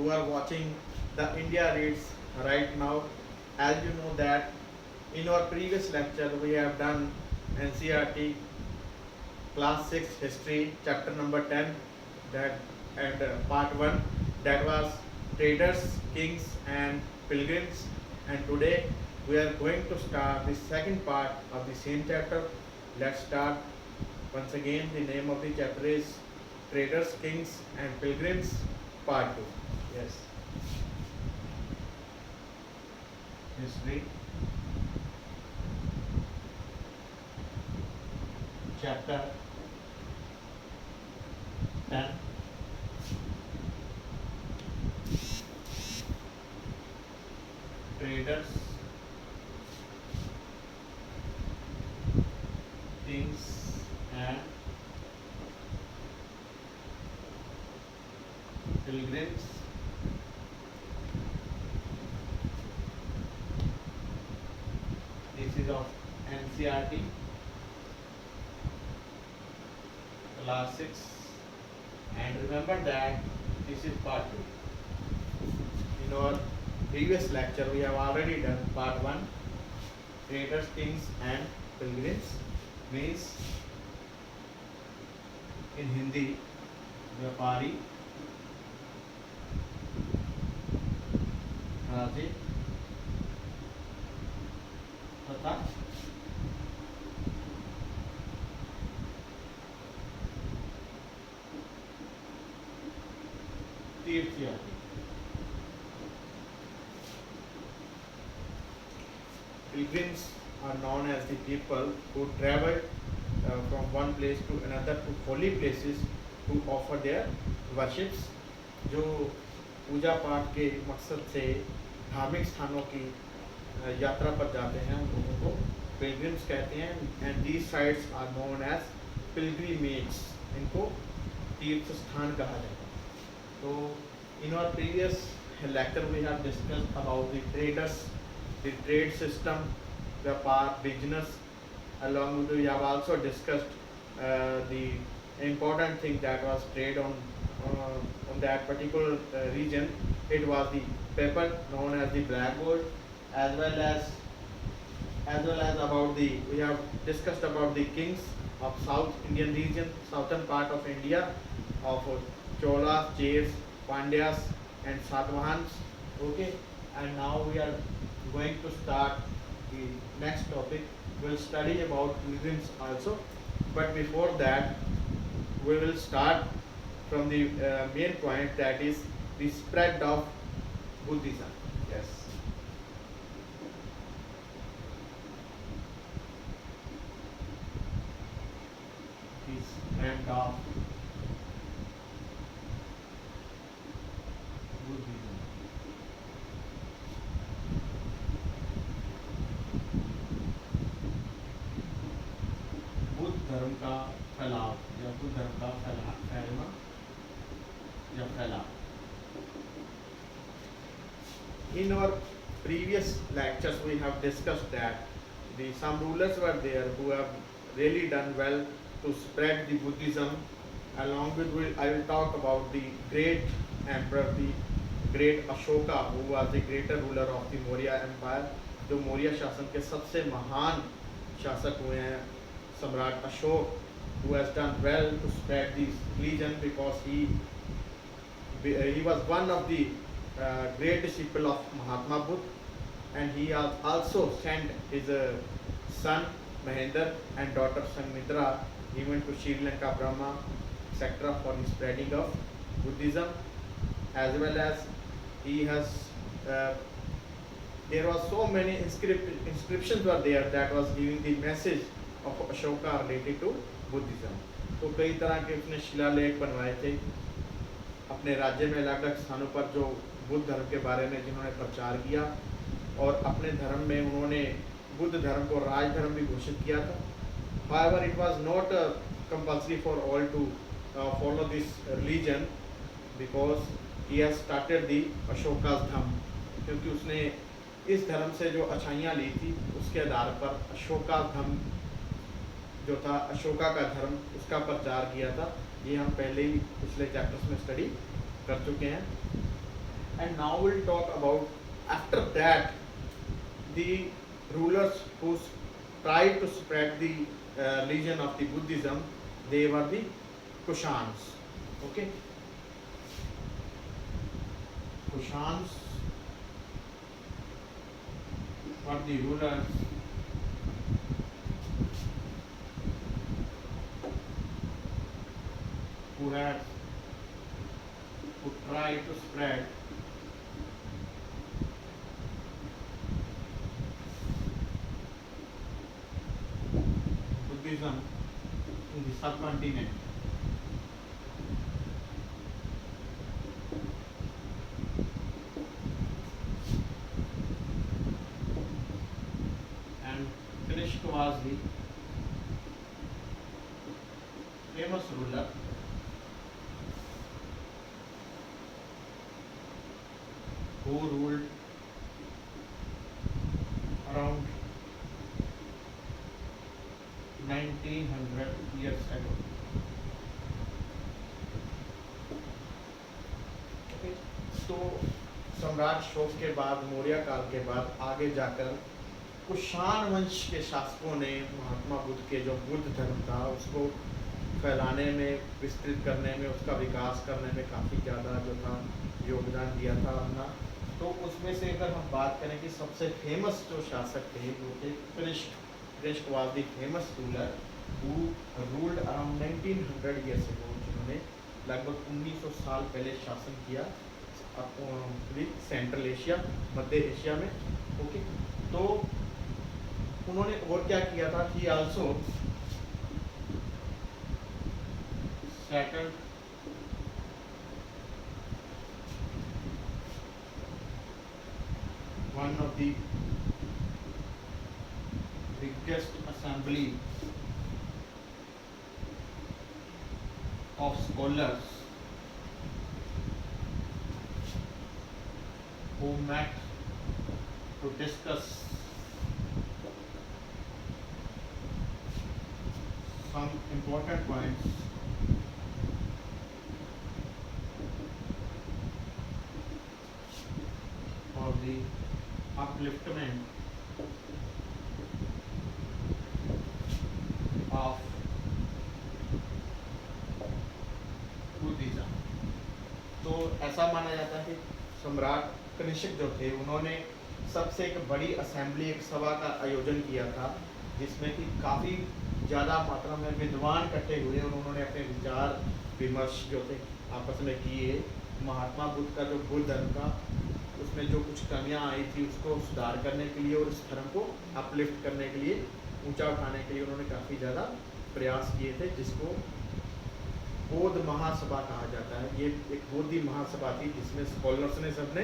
who are watching the India Reads right now. As you know that in our previous lecture we have done NCERT class 6 history chapter number 10, that and part 1, that was traders, kings and pilgrims, and today we are going to start the second part of the same chapter. Let's start. Once again, the name of the chapter is Traders, Kings and Pilgrims, part 2. Yes. History chapter 10. Traders, kings and pilgrims. This is of NCERT class 6, and remember that this is part 2. In our previous lecture we have already done part 1, traders, kings and pilgrims, means in Hindi व्यापारी, राजे तथा तीर्थयात्री. Pilgrims are known as the people who travel from one place to another to holy places to offer their worships. जो पूजा पाठ के मकसद से धार्मिक स्थानों की यात्रा पर जाते हैं उन लोगों को पिलग्रिम्स कहते हैं. And these sites are known as pilgrimage. इनको तीर्थ स्थान कहा जाता है. तो in our previous lecture we have discussed about the traders, the trade system, व्यापार, business. Along with we have also discussed the important thing that was trade on that particular region. It was the paper known as the black gold, as well as about the, we have discussed about the kings of South Indian region, southern part of India, of Cholas, Chers, Pandyas and Satvahans. Okay, and now we are going to start the next topic. We'll study about pilgrims also, but before that we will start from the main point, that is the spread of Buddhism. Yes. The spread of Buddhism. Buddha धर्म का फैलाव या बुद्ध धर्म का फैलना या फैलाव. In our previous lectures we have discussed that some rulers were there who have really done well to spread the Buddhism. Along with I will talk about the great emperor, the great Ashoka, who was the greater ruler of the Maurya Empire. जो मौर्य शासन के सबसे महान शासक हुए हैं, सम्राट Ashok, who has done well to spread this religion because he was one of the great disciple of Mahatma Buddha, and he has also sent his son Mahendra and daughter Sanghmitra even to Sri Lanka, Burma, etc. for the spreading of Buddhism, as well as he has there was so many inscriptions were there that was giving the message of Ashoka related to Buddhism. तो कई तरह के उसने शिलालेख बनवाए थे अपने राज्य में अलग अलग स्थानों पर, जो बुद्ध धर्म के बारे में जिन्होंने प्रचार किया, और अपने धर्म में उन्होंने बुद्ध धर्म को राज धर्म भी घोषित किया था. However, it was not compulsory for all to follow this religion because he has started the Ashoka's Dham, क्योंकि उसने इस धर्म से जो अच्छाइयाँ ली थी उसके आधार पर अशोका धर्म जो था, अशोका का धर्म, उसका प्रचार किया था. ये हम पहले ही पिछले चैप्टर्स में स्टडी कर चुके हैं. And now we'll talk about after that the rulers who tried to spread the religion of the Buddhism. They were the Kushans. Okay, Kushans were the rulers who had who tried to spread Buddhism in the subcontinent. And Kanishka was the famous ruler who ruled around 1900 years ago. Okay. तो सम्राट अशोक के बाद, मौर्य काल के बाद आगे जाकर कुषाण वंश के शासकों ने महात्मा बुद्ध के जो बुद्ध धर्म था उसको फैलाने में, विस्तृत करने में, उसका विकास करने में काफ़ी ज़्यादा जो था योगदान दिया था अपना। तो उसमें से अगर हम बात करें कि सबसे फेमस जो शासक थे वो थे Kanishka. Kanishka was the famous ruler who ruled around 1900 years ago, जिन्होंने लगभग 1900 साल पहले शासन किया सेंट्रल एशिया, मध्य एशिया में। ओके, तो उन्होंने और क्या किया था, he also settled one of the biggest assembly of scholars who met to discuss some important points for the upliftment of Buddhism. तो ऐसा माना जाता है कि सम्राट कनिष्क जो थे उन्होंने सबसे एक बड़ी असेंबली, एक सभा का आयोजन किया था जिसमें कि काफ़ी ज़्यादा मात्रा में विद्वान इकट्ठे हुए और उन्होंने अपने विचार विमर्श जो थे आपस में किए। महात्मा बुद्ध का जो बुद्ध धर्म का उसमें जो कुछ कमियां आई थी उसको सुधार करने के लिए और इस धर्म को अपलिफ्ट करने के लिए, ऊंचा उठाने के लिए उन्होंने काफ़ी ज़्यादा प्रयास किए थे, जिसको बौद्ध महासभा कहा जाता है। ये एक बौद्ध महासभा थी जिसमें स्कॉलर्स ने सबने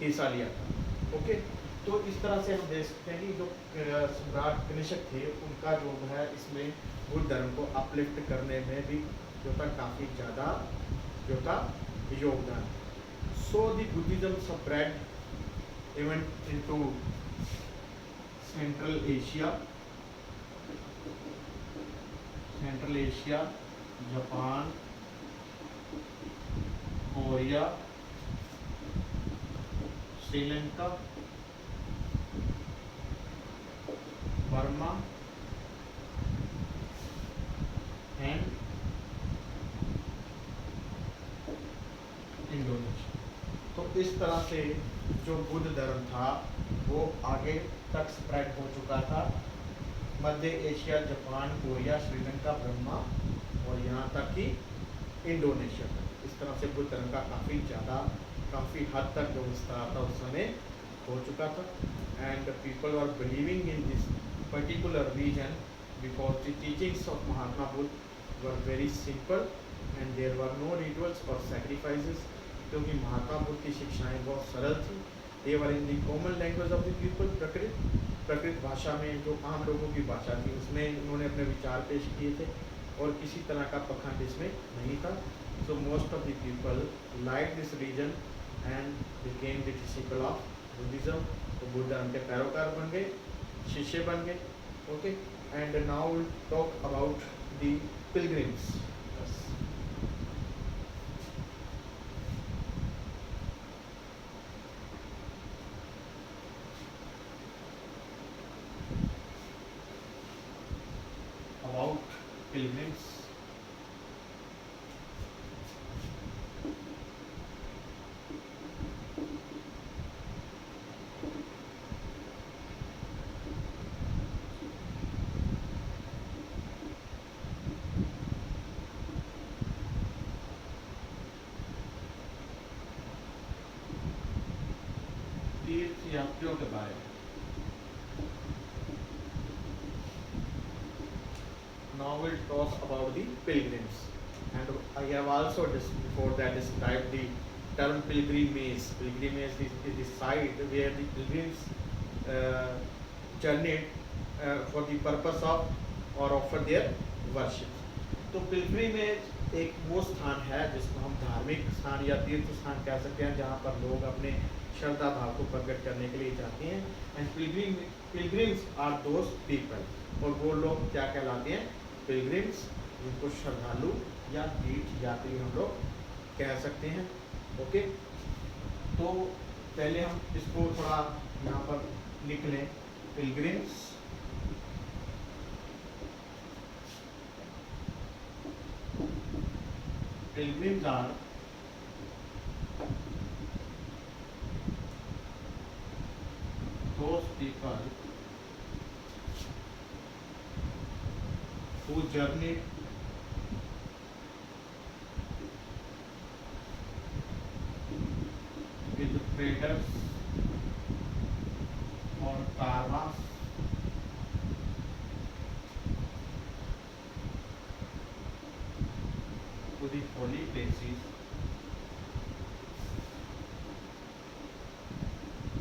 हिस्सा लिया था। ओके, तो इस तरह से हम देख सकते हैं कि जो सम्राट कनिष्क थे उनका जो है इसमें बुद्ध धर्म को अपलिफ्ट करने में भी जो था काफ़ी ज़्यादा जो था योगदान। So the Buddhism spread even into central Asia, Japan, Korea, Sri Lanka, Burma and Indonesia. तो इस तरह से जो बुद्ध धर्म था वो आगे तक स्प्रेड हो चुका था, मध्य Asia, Japan, Korea, Sri Lanka, Burma और यहाँ तक कि इंडोनेशिया तक। इस तरह से बुद्ध धर्म का काफ़ी हद तक जो विस्तार था उस समय हो चुका था। And people are believing in this particular region because the teachings of Mahatma Buddha were very simple and there were no rituals और सैक्रिफाइसेस, क्योंकि महात्मा बुद्ध की शिक्षाएं बहुत सरल थी। They were in the common language of the people, Prakrit भाषा में जो आम लोगों की भाषा थी उसमें उन्होंने अपने विचार पेश किए थे और किसी तरह का पखंड इसमें नहीं था। So most of the people like this region and became the disciple of Buddhism. तो बुद्ध धर्म के पैरोकार बन गए, शिष्य बन गए। Okay, and now will talk about the pilgrims. तीर्थ यात्रियों के बारे में. Now we'll talk about the pilgrims, and I have also before that described the term pilgrimage. Pilgrimage is the site where the pilgrims journeyed for the purpose of or offer their worship. तो pilgrimage एक वो स्थान है जिसको हम धार्मिक स्थान या तीर्थ स्थान कह सकते हैं, जहाँ पर लोग अपने श्रद्धा भाव को प्रकट करने के लिए जाते हैं. And pilgrims are those people, और वो लोग क्या कहलाते हैं? पिलग्रिम्स, जिनको श्रद्धालु या तीर्थ यात्री हम लोग कह सकते हैं. ओके, तो पहले हम इसको थोड़ा यहाँ पर लिख लें. Pilgrims are those people who journeyed with traders or caravans to the holy places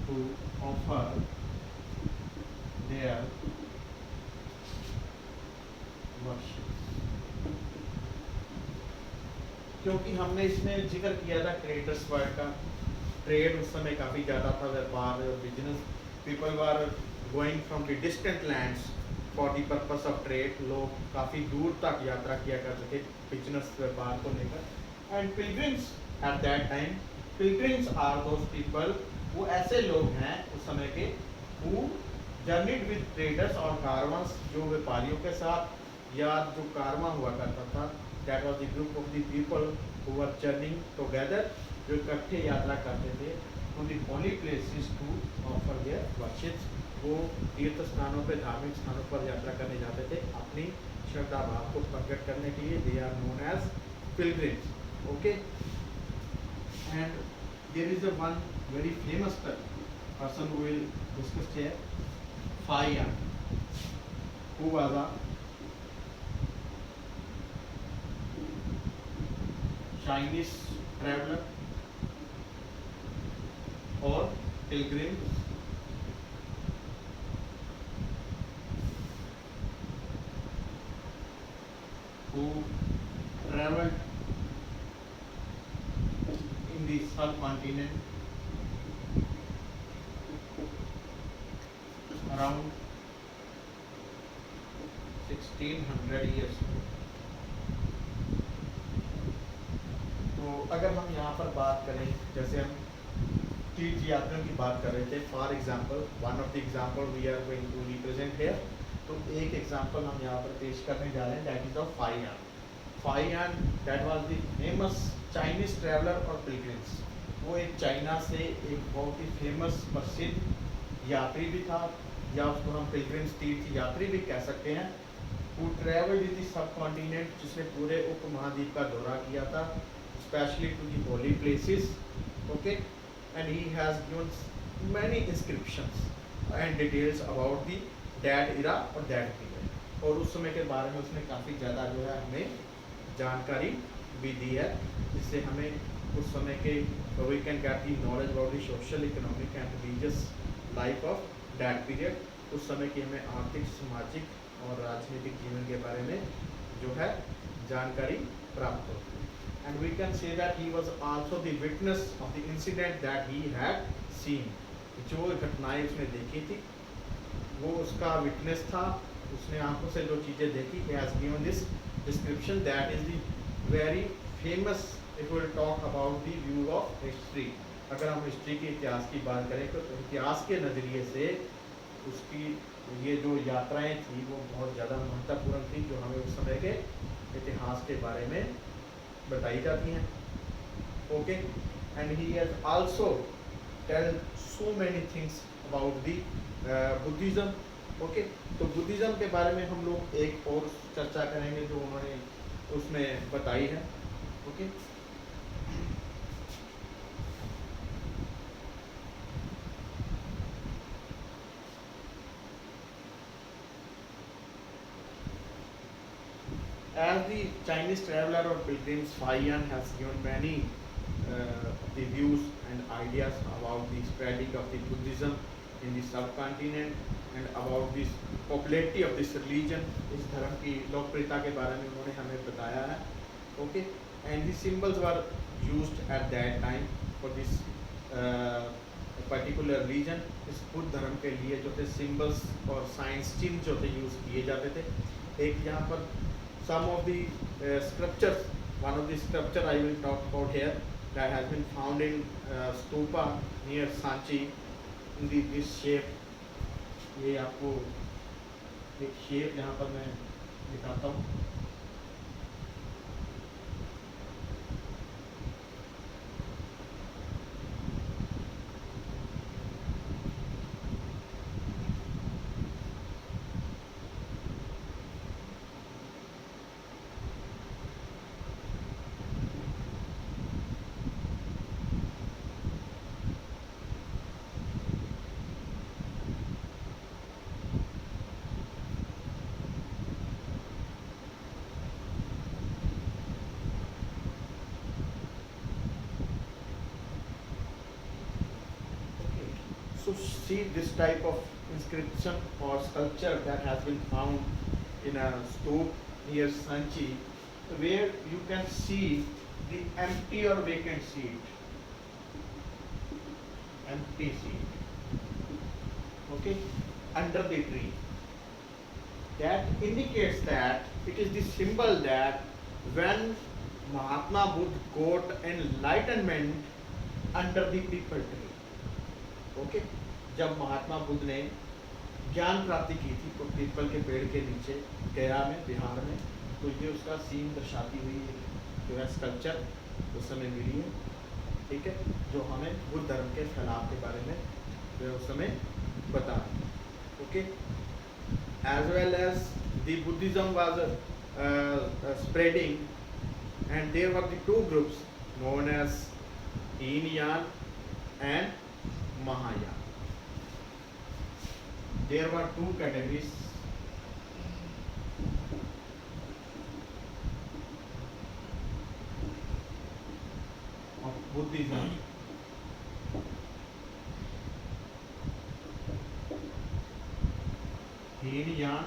to offer their worship. क्योंकि हमने इसमें जिक्र किया था ट्रेडर्स वर्ड का. ट्रेड उस समय काफ़ी ज़्यादा था, व्यापार, business. People were going from the distant lands for the purpose of trade. लोग काफ़ी दूर तक यात्रा किया करते थे बिजनेस, व्यापार को लेकर. And pilgrims at that time, pilgrims are those people, वो ऐसे लोग हैं उस समय के, हु जर्नीड विद ट्रेडर्स और कारवांस, जो व्यापारियों के साथ या जो कारवां हुआ करता था. That was the group of the people who were journeying together, जो इकट्ठे यात्रा करते थे to the holy places to offer their worships. वो तीर्थ स्थानों पे, धार्मिक स्थानों पर यात्रा करने जाते थे अपनी श्रद्धा भाव को प्रकट करने के लिए. They are known as pilgrims. Okay, and there is a one very famous person who will discuss here, Faiyang, who was a Chinese traveler or pilgrim who traveled in the subcontinent around 1600 years ago. तो अगर हम यहाँ पर बात करें, जैसे हम तीर्थ यात्रियों की बात कर रहे थे, for example one of the example we are going to represent here. तो एक एग्जांपल हम यहाँ पर पेश करने जा रहे हैं, that is of Fa-Hien. Fa-Hien that was the famous Chinese traveller और पिलग्रिम्स. वो एक चाइना से एक बहुत ही फेमस प्रसिद्ध यात्री भी था, या उसको हम पिलग्रिम्स तीर्थ यात्री भी कह सकते हैं. वो travelled in the subcontinent, जिसने पूरे उपमहाद्वीप का दौरा किया था, specially to the holy places. Okay, and he has given many inscriptions and details about the that era और दैट पीरियड. और उस समय के बारे में उसने काफ़ी ज़्यादा जो है हमें जानकारी भी दी है, जिससे हमें उस समय के we can get the knowledge about the social, economic and religious life of that period. उस समय की हमें आर्थिक, सामाजिक और राजनीतिक जीवन के बारे में जो है जानकारी प्राप्त होती है. And we can say that he was also the witness of the incident that he had seen. जो घटनाएं उसने देखी थी वो उसका विटनेस था, उसने आंखों से जो चीज़ें देखी. He has given this description that is the very famous if we talk about the view of history. अगर हम हिस्ट्री के इतिहास की बात करें तो इतिहास के नज़रिए से उसकी ये जो यात्राएं थी वो बहुत ज़्यादा महत्वपूर्ण थी, जो हमें उस समय के इतिहास के बारे में बताई जाती हैं. Okay, and he has also tell so many things about the Buddhism. Okay, तो बुद्धिज़्म के बारे में हम लोग एक और चर्चा करेंगे जो उन्होंने उसमें बताई है. Okay, as the Chinese traveler or pilgrims, Fayan has given many the views and ideas about the spreading of the Buddhism in the subcontinent and about this popularity of this religion. इस धर्म की लोकप्रियता के बारे में उन्होंने हमें बताया है. Okay, and the symbols were used at that time for this particular religion. इस बुद्ध धर्म के लिए जो थे सिम्बल्स और साइंस चिन्ह जो थे यूज़ किए जाते थे. एक यहाँ पर some of the sculptures, one of the sculpture I will talk about here, that has been found in stupa near Sanchi in this shape. ये आपको एक शेप यहाँ पर मैं दिखाता हूँ. So see this type of inscription or sculpture that has been found in a stupa near Sanchi, where you can see the empty or vacant seat. Empty seat. Okay, under the tree. That indicates that it is the symbol that when Mahatma Buddha got enlightenment under the people tree. Okay, जब महात्मा बुद्ध ने ज्ञान प्राप्ति की थी तो people के पेड़ के नीचे गया में, बिहार में, तो ये उसका सीन दर्शाती हुई जो है स्कल्पचर उस समय मिली है. ठीक है, जो हमें बुद्ध धर्म के फैलाव के बारे में जो उस समय बता. Okay, as well as the Buddhism was spreading and there were the two groups known as Hinayana and Mahayana. There were two categories. Of Buddhism. Hinayana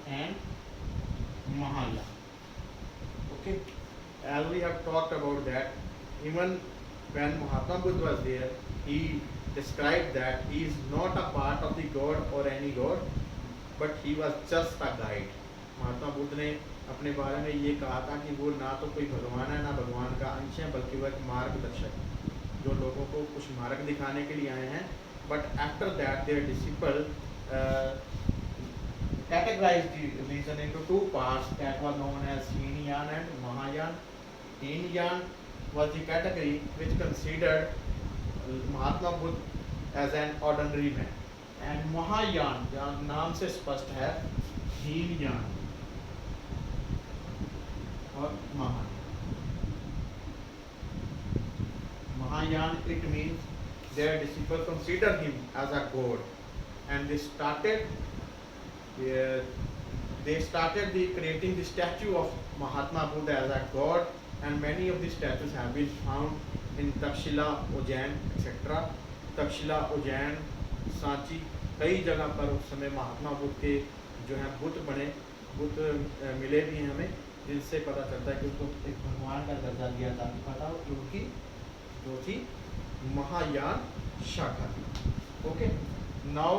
and Mahayana. Okay, as we have talked about that, even when Mahatma Buddha was there, he described that he is not a part of the God or any God, but he was just a guide. Mahatma Buddha ने अपने बारे में ये कहा था कि वो ना तो कोई भगवान है ना भगवान का अंश है, बल्कि वो एक मार्गदर्शक है जो लोगों को कुछ मार्ग दिखाने के लिए आए हैं. But after that, their disciple categorized the religion into two parts that were known as Hinayana and Mahayana. Hinayana was the category which considered Mahatma Buddha as an ordinary man, and Mahayana, जहाँ नाम से स्पष्ट है, हीनयान और Mahayana. Mahayana, it means their disciples consider him as a god, and they started creating the statue of Mahatma Buddha as a god. And many of these statues have been found in Takshila, Ujjain, etc. Takshila, Ujjain, Sanchi, कई जगह पर उस समय महात्मा बुद्ध के जो है बुद्ध बने, बुद्ध मिले भी हैं हमें, जिनसे पता चलता है कि उनको एक भगवान का दर्जा दिया था. पता हो क्योंकि जो थी महायान शाखा थी. Okay, now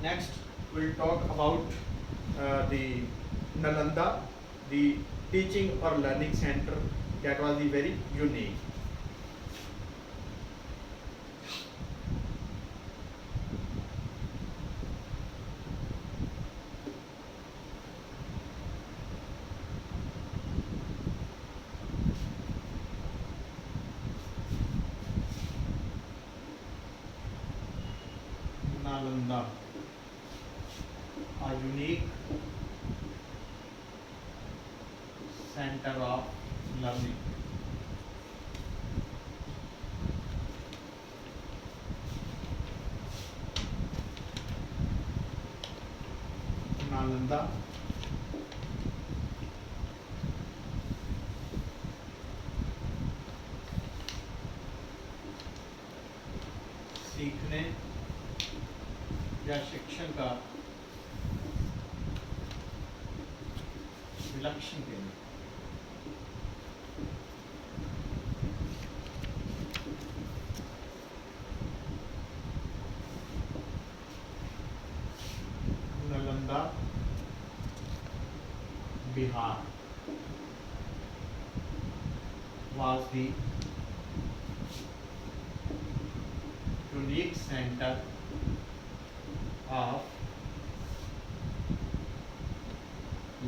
next we'll talk about the Nalanda, the teaching or learning center that was the very unique. unique center of learning. Nalanda सीखने या शिक्षण का विलक्षण केंद्र। Nalanda Bihar was the unique center of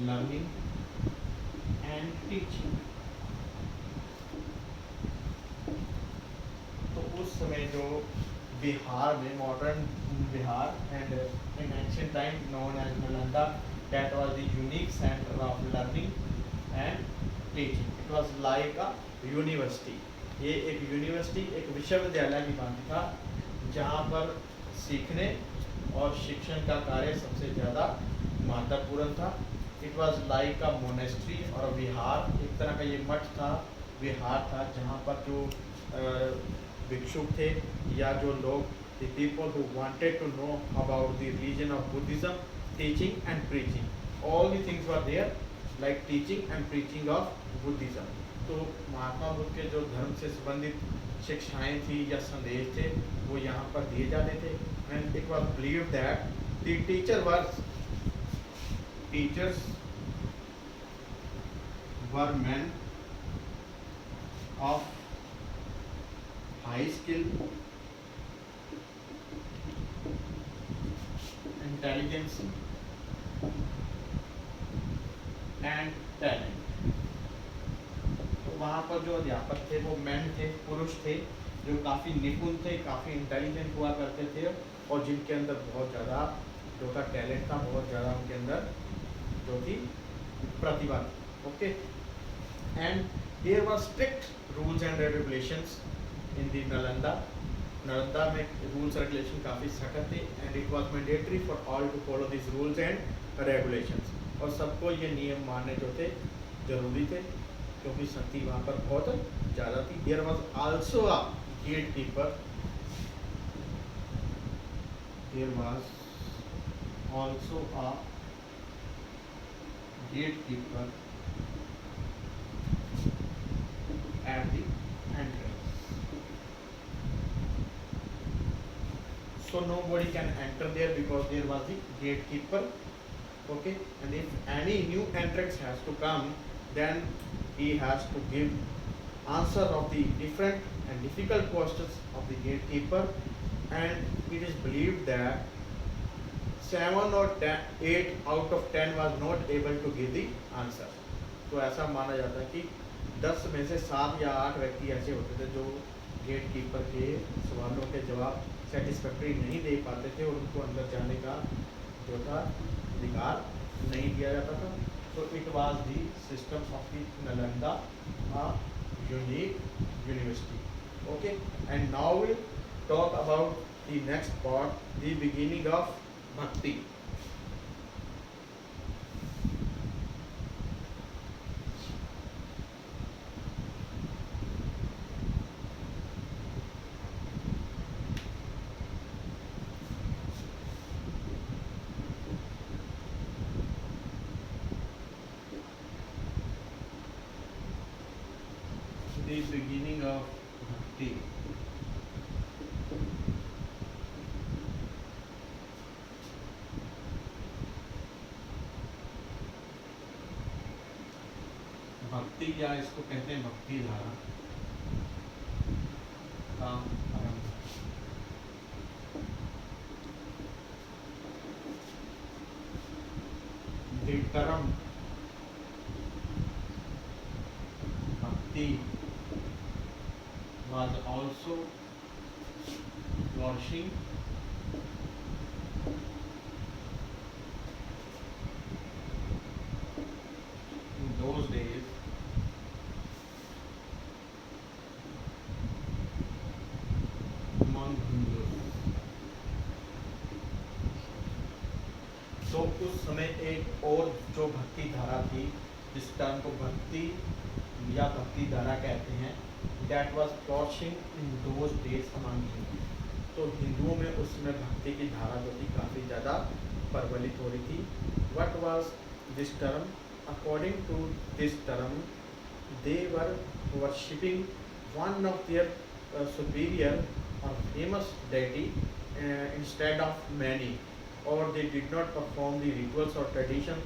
learning and teaching। तो उस समय जो बिहार में modern Bihar and in ancient time known as Nalanda, that was the unique center of learning and teaching। it was like a university। ये एक यूनिवर्सिटी, एक विश्वविद्यालय की भांति था जहाँ पर सीखने और शिक्षण का कार्य सबसे ज़्यादा महत्वपूर्ण था। It was like a monastery और विहार, एक तरह का ये मठ था, विहार था, जहाँ पर जो भिक्षुक थे या जो लोग the people who wanted to know about the religion of Buddhism, teaching and preaching, all the things were there like teaching and preaching of Buddhism। तो महात्मा बुद्ध के जो धर्म से संबंधित शिक्षाएं थी या संदेश थे वो यहाँ पर दिए जाते थे। And it was believed that the teachers were men of high skill, intelligence and talent। तो वहाँ पर जो अध्यापक थे वो मैन थे, पुरुष थे, जो काफ़ी निपुण थे, काफ़ी इंटेलिजेंट हुआ करते थे और जिनके अंदर बहुत ज़्यादा जो था टैलेंट था, बहुत ज़्यादा उनके अंदर जो थी प्रतिभा। Okay, and there were strict rules and regulations in the Nalanda. Nalanda में रूल्स रेगुलेशन काफ़ी सख्त थे and it was mandatory for all to follow this rules and regulations. और सबको ये नियम मानने जो थे जरूरी थे क्योंकि शक्ति वहाँ पर बहुत ज़्यादा थी। There was also a gate keeper, there was also a gate keeper at the entrance, so nobody can enter there because there was the gatekeeper। Okay, and if any new entrant has to come, then he has to give answer of the different and difficult questions of the gatekeeper, and it is believed that 7 or 8 out of 10 was not able to give the answer। तो ऐसा माना जाता है कि 10 में से 7 या 8 व्यक्ति ऐसे होते थे जो गेट कीपर के सवालों के जवाब सेटिस्फैक्ट्री नहीं दे पाते थे और उनको अंदर जाने का जो था अधिकार नहीं दिया जाता था। तो it was the system of the Nalanda unique university. Okay, and now will talk about the next part, the beginning of भक्ति। The beginning of bhakti। भक्ति या इसको कहते हैं भक्ति धारा का आरंभ। The term bhakti was also flourishing तो उस समय एक और जो भक्ति धारा थी, जिस टर्म को भक्ति या भक्ति धारा कहते हैं, that was flourishing in those days among Hindu. तो हिंदुओं में उस समय भक्ति की धारा जो थी काफ़ी ज़्यादा प्रबलित हो रही थी। What was this term? According to this term, they were worshipping one of their superior or famous deity instead of many, or they did not perform the rituals or tradition,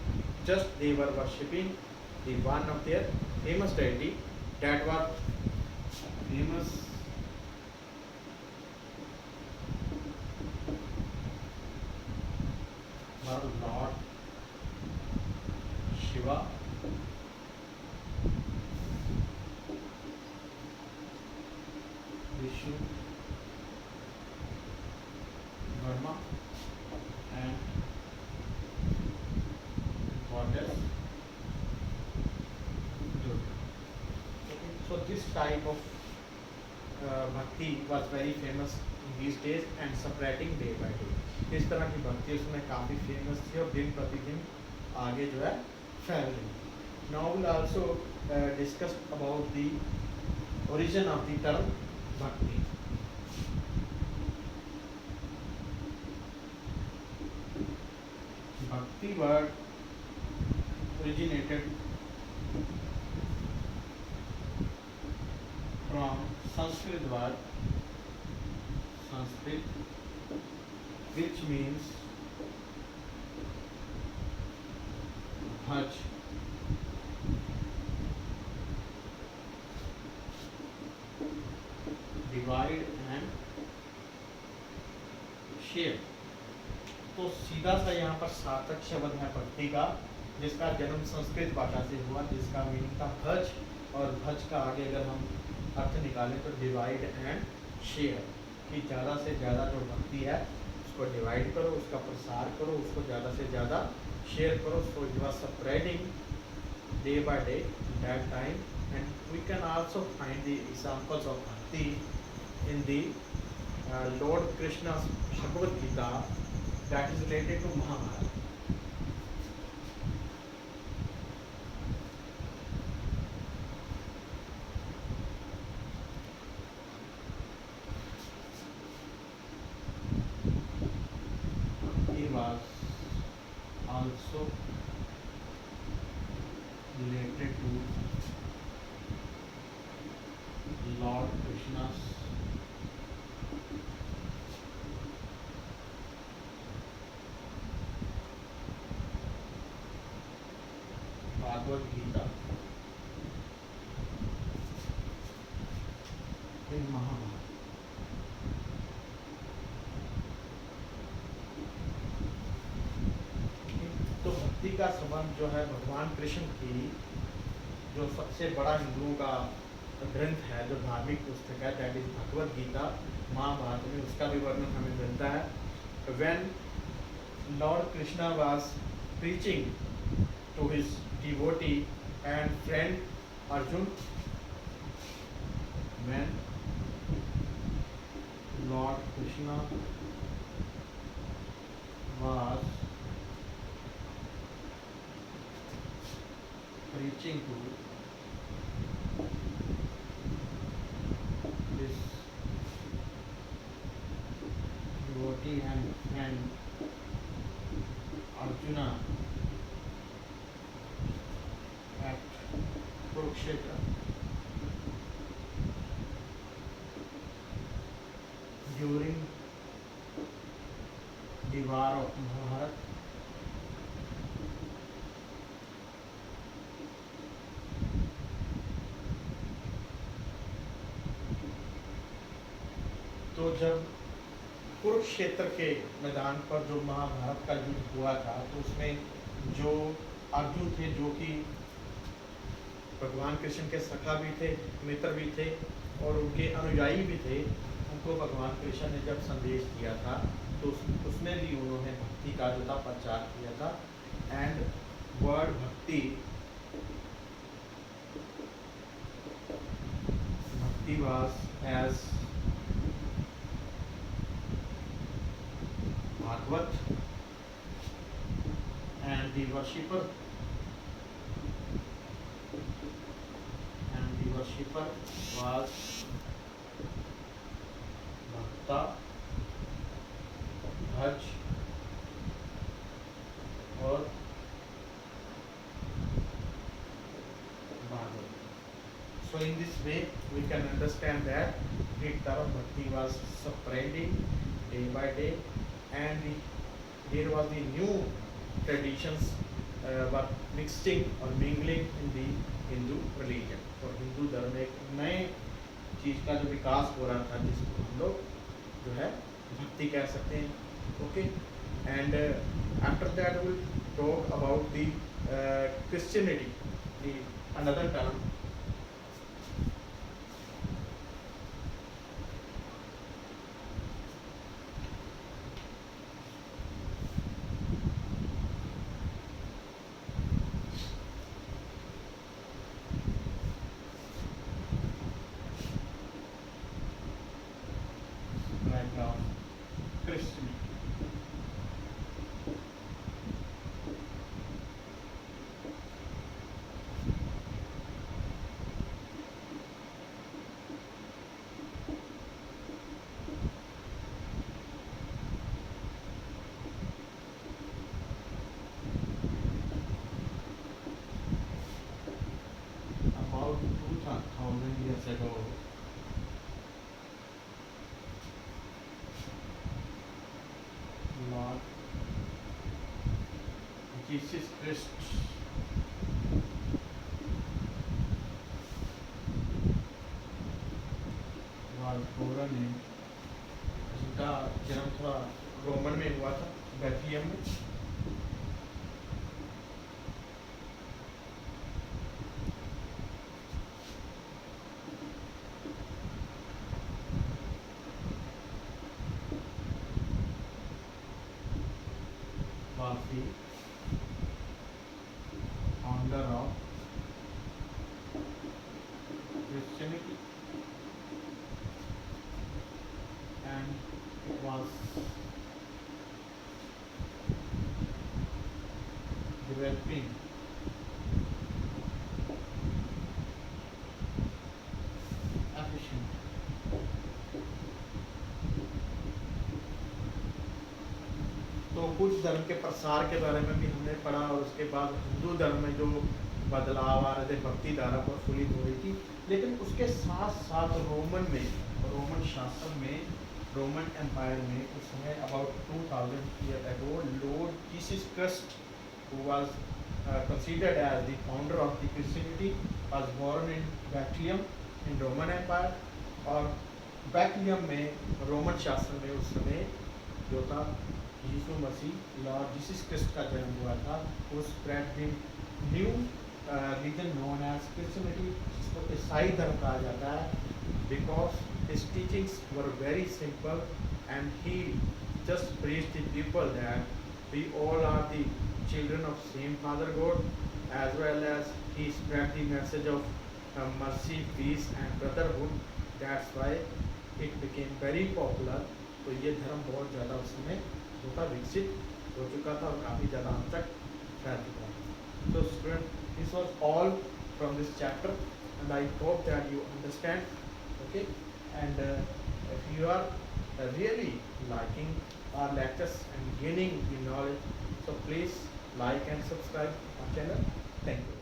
just they were worshipping the one of their famous deity that was famous were Lord Shiva, Vishnu, Brahma, and goddess Durga. Okay. So this type of bhakti was very famous in these days and spreading day by day. इस तरह की भक्ति उसमें काफ़ी famous थी और दिन प्रतिदिन आगे जो है फैल रही थी. Now we'll also discuss about the origin of the term bhakti. Bhakti word originated from Sanskrit word which means bhaj, divide and share. तो सीधा सा यहाँ पर सार्थक शब्द है भक्ति का, जिसका जन्म संस्कृत भाषा से हुआ, जिसका मीनिंग था भज, और भज का आगे अगर हम अर्थ निकालें तो डिवाइड एंड शेयर, कि ज़्यादा से ज़्यादा जो भक्ति है उसको डिवाइड करो, उसका प्रसार करो, उसको ज़्यादा से ज़्यादा शेयर करो. So it was spreading day by day that time. And we can also find the examples of bhakti in the lord Krishna's Bhagavad Gita that is related to Mahabharata. He was also related to Lord Krishna's Bhagavad Gita in Mahabharata. तो भक्ति का संबंध जो है भगवान कृष्ण की जो सबसे बड़ा हिंदुओं का ग्रंथ है, जो धार्मिक पुस्तक है, दैट इज भगवद गीता, महाभारत में उसका भी वर्णन हमें मिलता है. When Lord Krishna was preaching to his devotee and friend Arjun, when Lord Krishna was preaching to his devotee and friend Arjuna at Kurukshetra, during the war of Mahabharata, तो जब कुरुक्षेत्र के मैदान पर जो महाभारत का युद्ध हुआ था, तो उसमें जो अर्जुन थे, जो कि भगवान कृष्ण के सखा भी थे, मित्र भी थे और उनके अनुयायी भी थे, उनको भगवान कृष्ण ने जब संदेश दिया था तो उसमें भी उन्होंने भक्ति का जो था प्रचार किया था. And word bhakti was as Bhagavat the worshipper, was Bhakta, Bhaj और Bhagavad. So in this way we can understand that the Tara Bhakti was spreading day by day, and there was the new traditions were mixing or mingling in the Hindu religion. और हिंदू धर्म में एक नए चीज का जो विकास हो रहा था, जिसको हम लोग जो है भक्ति कह सकते हैं. Okay, and after that will talk about the Christianity, the another term. About 2000 years ago, Lord Jesus Christ was born in, जिनका जन्म थोड़ा रोमन में हुआ था, बेथलेहम में. Was the founder of Christianity, and it was developing efficient. तो कुछ धर्म के प्रसार के बारे में भी हमने पढ़ा, और उसके बाद हिंदू धर्म में जो बदलाव आ रहे थे, भक्ति धारा प्रफुल्लित हो रही थी. लेकिन उसके साथ साथ रोमन शासन में, रोमन एम्पायर में उस समय about 2000 year ago, Lord Jesus Christ, who was considered as the founder of the Christianity, was born in Bethlehem in Roman Empire. और बैथलियम में रोमन शासन में उस समय जो था यीशु मसीह, लॉर्ड जीसस क्राइस्ट का जन्म हुआ था. वो spread the new religion known as Christianity, जिसको ईसाई धर्म कहा जाता है, because his teachings were very simple and he just preached the people that we all are the children of same Father God, as well as he spread the message of mercy, peace and brotherhood. That's why it became very popular. तो ये धर्म बहुत ज़्यादा उसमें होता विकसित हो चुका था और काफ़ी ज़्यादा हम तक फैल चुका था. So student, this was all from this chapter, and I hope that you understand. Okay, and if you are really liking our lectures and gaining the knowledge, so please like and subscribe our channel. Thank you.